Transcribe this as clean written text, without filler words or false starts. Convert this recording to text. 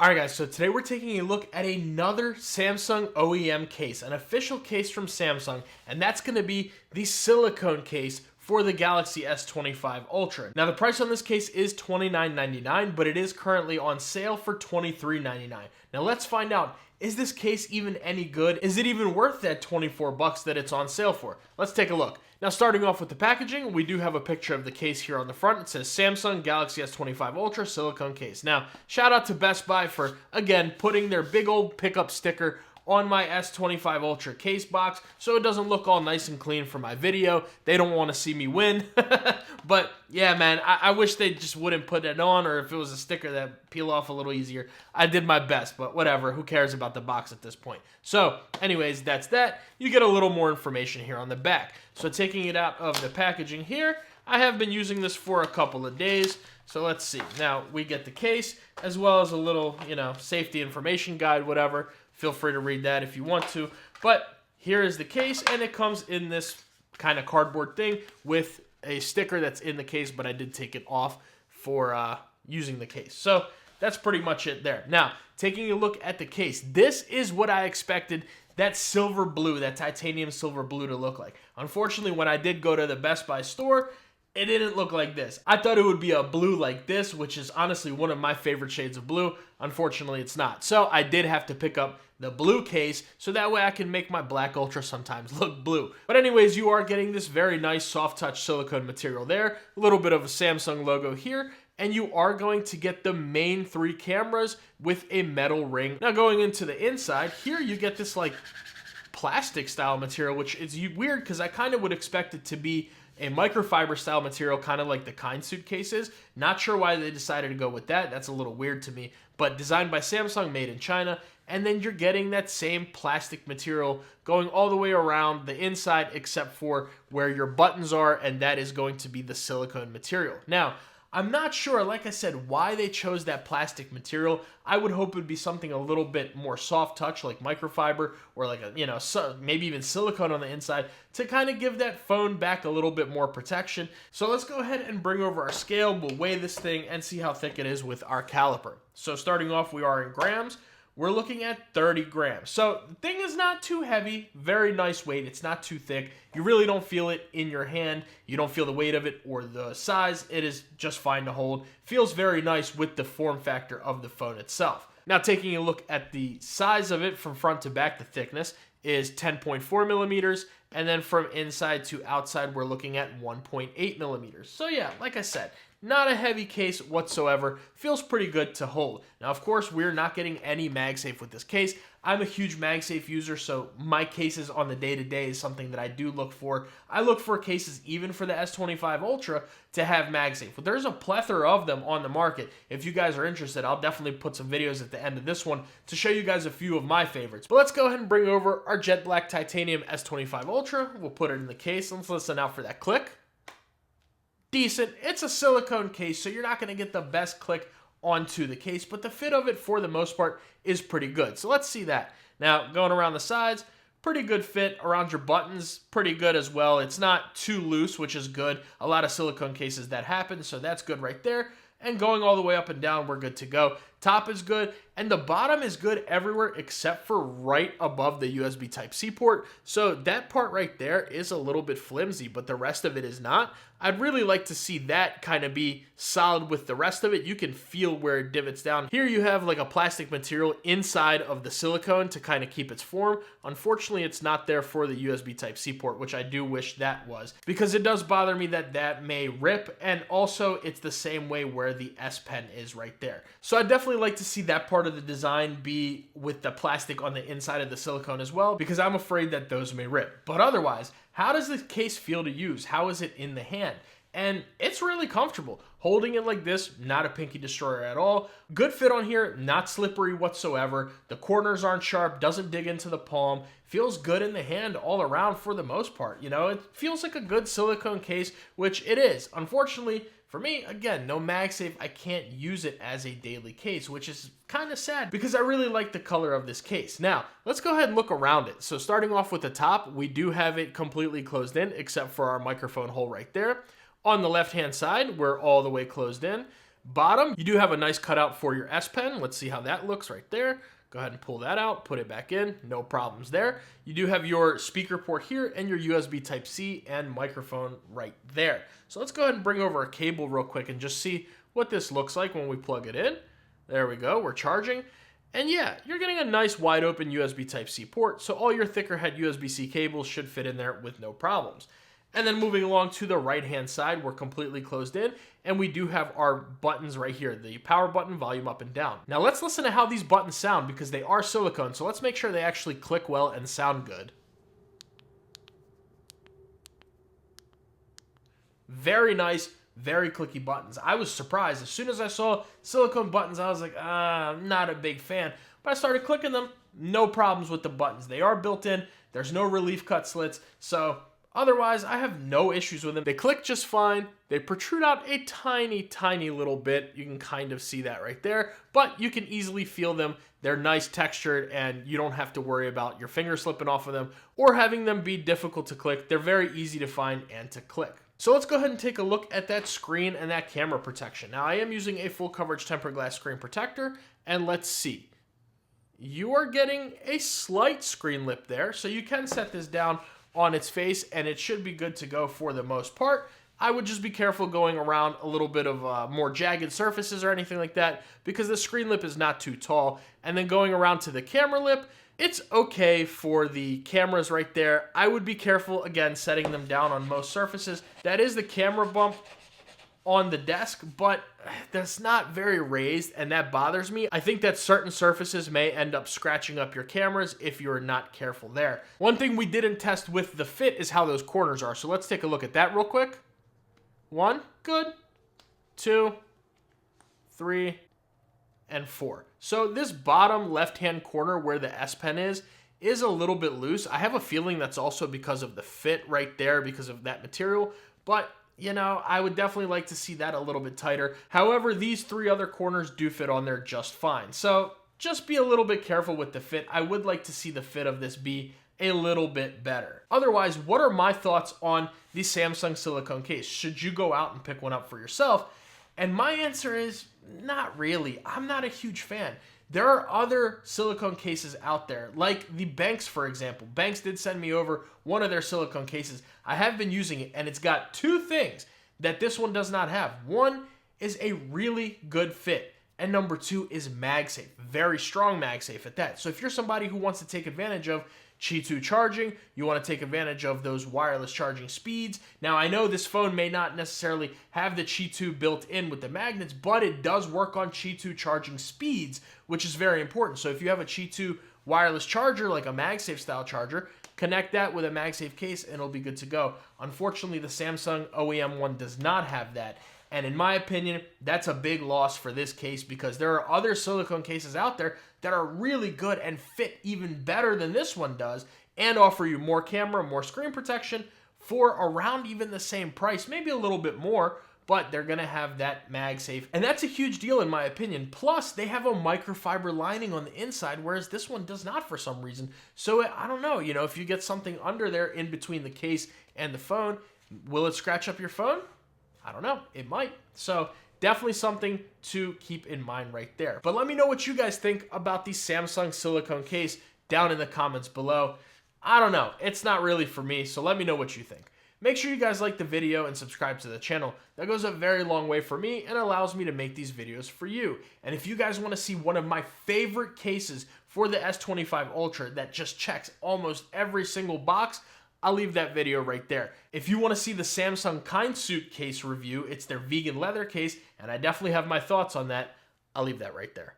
Alright guys, so today we're taking a look at another Samsung OEM case, an official case from Samsung, and that's going to be the silicone case for the Galaxy S25 Ultra. Now the price on this case is $29.99, but it is currently on sale for $23.99. Now let's find out, is this case even any good? Is it even worth that 24 bucks that it's on sale for? Let's take a look. Now starting off with the packaging, we do have a picture of the case here on the front. It says Samsung Galaxy S25 Ultra silicone case. Now, shout out to Best Buy for, again, putting their big old pickup sticker on my S25 Ultra case box so it doesn't look all nice and clean for my video. They don't want to see me win. But yeah, man, I wish they just wouldn't put it on, or if it was a sticker that peel off a little easier. I did my best, but whatever. Who cares about the box at this point? So anyways, that's that. You get a little more information here on the back. So taking it out of the packaging here, I have been using this for a couple of days. So let's see. Now we get the case as well as a little, safety information guide, whatever. Feel free to read that if you want to. But here is the case, and it comes in this kind of cardboard thing with a sticker that's in the case, but I did take it off for using the case. So that's pretty much it there. Now, taking a look at the case, this is what I expected that silver blue, that titanium silver blue to look like. Unfortunately, when I did go to the Best Buy store, it didn't look like this. I thought it would be a blue like this, which is honestly one of my favorite shades of blue. Unfortunately, it's not. So I did have to pick up the blue case so that way I can make my black Ultra sometimes look blue. But anyways, you are getting this very nice soft touch silicone material there, a little bit of a Samsung logo here, and you are going to get the main 3 cameras with a metal ring. Now going into the inside, here you get this like plastic style material, which is weird because I kind of would expect it to be a microfiber style material, kind of like the Kind suitcases. Not sure why they decided to go with that. That's a little weird to me. But designed by Samsung, made in China. And then you're getting that same plastic material going all the way around the inside except for where your buttons are, and that is going to be the silicone material. Now, I'm not sure, like I said, why they chose that plastic material. I would hope it would be something a little bit more soft touch, like microfiber, or like maybe even silicone on the inside to kind of give that phone back a little bit more protection. So let's go ahead and bring over our scale. We'll weigh this thing and see how thick it is with our caliper. So starting off, we are in grams. We're looking at 30 grams. So the thing is not too heavy, very nice weight. It's not too thick. You really don't feel it in your hand. You don't feel the weight of it or the size. It is just fine to hold. Feels very nice with the form factor of the phone itself. Now taking a look at the size of it from front to back, the thickness is 10.4 millimeters. And then from inside to outside, we're looking at 1.8 millimeters. So yeah, like I said, not a heavy case whatsoever. Feels pretty good to hold. Now, of course, we're not getting any MagSafe with this case. I'm a huge MagSafe user, so my cases on the day-to-day is something that I do look for. I look for cases, even for the S25 Ultra, to have MagSafe. But there's a plethora of them on the market. If you guys are interested, I'll definitely put some videos at the end of this one to show you guys a few of my favorites. But let's go ahead and bring over our jet black titanium S25 Ultra. We'll put it in the case. Let's listen out for that click. Decent. It's a silicone case, so you're not going to get the best click onto the case, but the fit of it for the most part is pretty good. So let's see that. Now, going around the sides, pretty good fit. Around your buttons, pretty good as well. It's not too loose, which is good. A lot of silicone cases that happen, so that's good right there. And going all the way up and down, we're good to go. Top is good, and the bottom is good everywhere except for right above the USB Type-C port. So that part right there is a little bit flimsy, but the rest of it is not. I'd really like to see that kind of be solid with the rest of it. You can feel where it divots down. Here you have like a plastic material inside of the silicone to kind of keep its form. Unfortunately, it's not there for the USB Type-C port, which I do wish that was, because it does bother me that that may rip, and also it's the same way where the S Pen is right there. So I definitely like to see that part of the design be with the plastic on the inside of the silicone as well, because I'm afraid that those may rip. But otherwise, how does this case feel to use? How is it in the hand? And it's really comfortable. Holding it like this, not a pinky destroyer at all. Good fit on here, not slippery whatsoever. The corners aren't sharp, doesn't dig into the palm. Feels good in the hand all around for the most part. It feels like a good silicone case, which it is. Unfortunately, for me, again, no MagSafe. I can't use it as a daily case, which is kind of sad because I really like the color of this case. Now, let's go ahead and look around it. So starting off with the top, we do have it completely closed in except for our microphone hole right there. On the left-hand side, we're all the way closed in. Bottom, you do have a nice cutout for your S Pen. Let's see how that looks right there. Go ahead and pull that out, put it back in, no problems there. You do have your speaker port here and your USB Type-C and microphone right there. So let's go ahead and bring over a cable real quick and just see what this looks like when we plug it in. There we go, we're charging. And yeah, you're getting a nice wide open USB Type-C port, so all your thicker head USB-C cables should fit in there with no problems. And then moving along to the right-hand side, we're completely closed in, and we do have our buttons right here, the power button, volume up and down. Now let's listen to how these buttons sound because they are silicone, so let's make sure they actually click well and sound good. Very nice, very clicky buttons. I was surprised. As soon as I saw silicone buttons, I was like, I'm not a big fan. But I started clicking them, no problems with the buttons. They are built in, there's no relief cut slits, so otherwise, I have no issues with them. They click just fine. They protrude out a tiny, tiny little bit. You can kind of see that right there, but you can easily feel them. They're nice textured, and you don't have to worry about your finger slipping off of them or having them be difficult to click. They're very easy to find and to click. So let's go ahead and take a look at that screen and that camera protection. Now, I am using a full coverage tempered glass screen protector, and let's see. You are getting a slight screen lip there, so you can set this down on its face and it should be good to go for the most part. I would just be careful going around a little bit of more jagged surfaces or anything like that because the screen lip is not too tall. And then going around to the camera lip, it's okay for the cameras right there. I would be careful, again, setting them down on most surfaces. That is the camera bump on the desk, but that's not very raised, and that bothers me. I think that certain surfaces may end up scratching up your cameras if you're not careful there. One thing we didn't test with the fit is how those corners are, so let's take a look at that real quick. 1, good. 2, 3, and 4. So this bottom left-hand corner where the S Pen is a little bit loose. I have a feeling that's also because of the fit right there, because of that material, but you know, I would definitely like to see that a little bit tighter. However, these 3 other corners do fit on there just fine. So just be a little bit careful with the fit. I would like to see the fit of this be a little bit better. Otherwise, what are my thoughts on the Samsung silicone case? Should you go out and pick one up for yourself? And my answer is not really. I'm not a huge fan. There are other silicone cases out there, like the Banks, for example. Banks did send me over one of their silicone cases. I have been using it, and it's got 2 things that this one does not have. One is a really good fit, and number 2 is MagSafe. Very strong MagSafe at that. So if you're somebody who wants to take advantage of Qi 2 charging, you want to take advantage of those wireless charging speeds. Now, I know this phone may not necessarily have the Qi 2 built in with the magnets, but it does work on Qi 2 charging speeds, which is very important. So if you have a Qi 2 wireless charger, like a MagSafe style charger, connect that with a MagSafe case and it'll be good to go. Unfortunately, the Samsung OEM one does not have that. And in my opinion, that's a big loss for this case because there are other silicone cases out there that are really good and fit even better than this one does and offer you more camera, more screen protection for around even the same price, maybe a little bit more, but they're gonna have that MagSafe. And that's a huge deal in my opinion. Plus, they have a microfiber lining on the inside, whereas this one does not for some reason. So I don't know, you know, if you get something under there in between the case and the phone, will it scratch up your phone? I don't know, it might. So definitely something to keep in mind right there. But let me know what you guys think about the Samsung silicone case down in the comments below. I don't know, it's not really for me, so let me know what you think. Make sure you guys like the video and subscribe to the channel. That goes a very long way for me and allows me to make these videos for you. And if you guys want to see one of my favorite cases for the S25 Ultra that just checks almost every single box, I'll leave that video right there. If you want to see the Samsung KindSuit case review, it's their vegan leather case, and I definitely have my thoughts on that. I'll leave that right there.